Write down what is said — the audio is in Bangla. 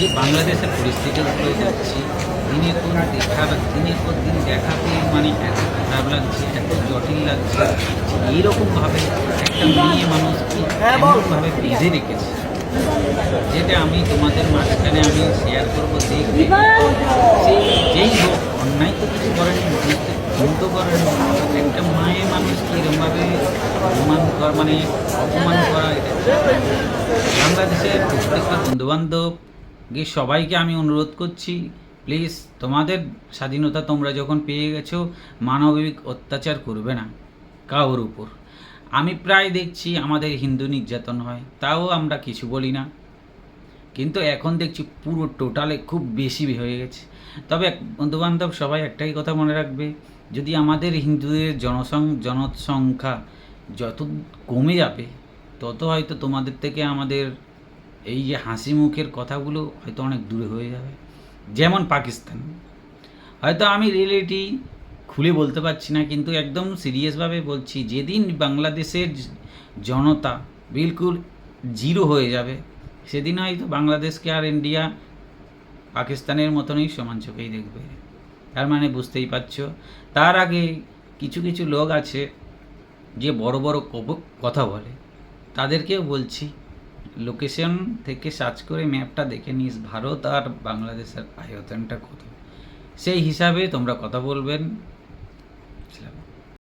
যে বাংলাদেশের পরিস্থিতিগুলো দেখছি দিনের পর দিন দেখাতে মানে এত খারাপ লাগছে, এত জটিল লাগছে। এইরকমভাবে একটা মেয়ে মানুষকে এমনভাবে বেঁধে রেখেছে, যেটা আমি তোমাদের মাঝখানে আমি শেয়ার করবো। দেখবে সেই যেই হোক, অন্যায় তো কিছু করেনি, ভুল তো করেনি। একটা মায়ের মানুষকে এরকমভাবে অপমান করা, এটা বাংলাদেশের প্রত্যেকটা বন্ধুবান্ধবকে সবাইকে আমি অনুরোধ করছি, প্লিজ তোমাদের স্বাধীনতা তোমরা যখন পেয়ে গেছো, মানবিক অত্যাচার করবে না কারোর উপর। আমি প্রায় দেখছি আমাদের হিন্দু নির্যাতন হয়, তাও আমরা কিছু বলি না, কিন্তু এখন দেখছি পুরো টোটালে খুব বেশি হয়ে গেছে। তবে বন্ধুবান্ধব সবাই একটাই কথা মনে রাখবে, যদি আমাদের হিন্দুদের জনসংখ্যা যত কমে যাবে, তত হয়তো তোমাদের থেকে আমাদের এই যে হাসি মুখের কথাগুলো হয়তো অনেক দূরে হয়ে যাবে। যেমন পাকিস্তান, হয়তো আমি রিয়েলিটি খুলে বলতে পারছি না, কিন্তু একদম সিরিয়াসভাবে বলছি, যেদিন বাংলাদেশের জনতা বিলকুল জিরো হয়ে যাবে, সেদিন হয়তো বাংলাদেশকে আর ইন্ডিয়া পাকিস্তানের মতনই সমান চোখেই দেখবে। তার মানে বুঝতেই পারছো। তার আগে কিছু কিছু লোক আছে যে বড় বড় কথা বলে, তাদেরকেও বলছি, লোকেশন থেকে সার্চ করে ম্যাপটা দেখে নিস ভারত আর বাংলাদেশের আয়তনটা কত, সেই হিসাবে তোমরা কথা বলবেন।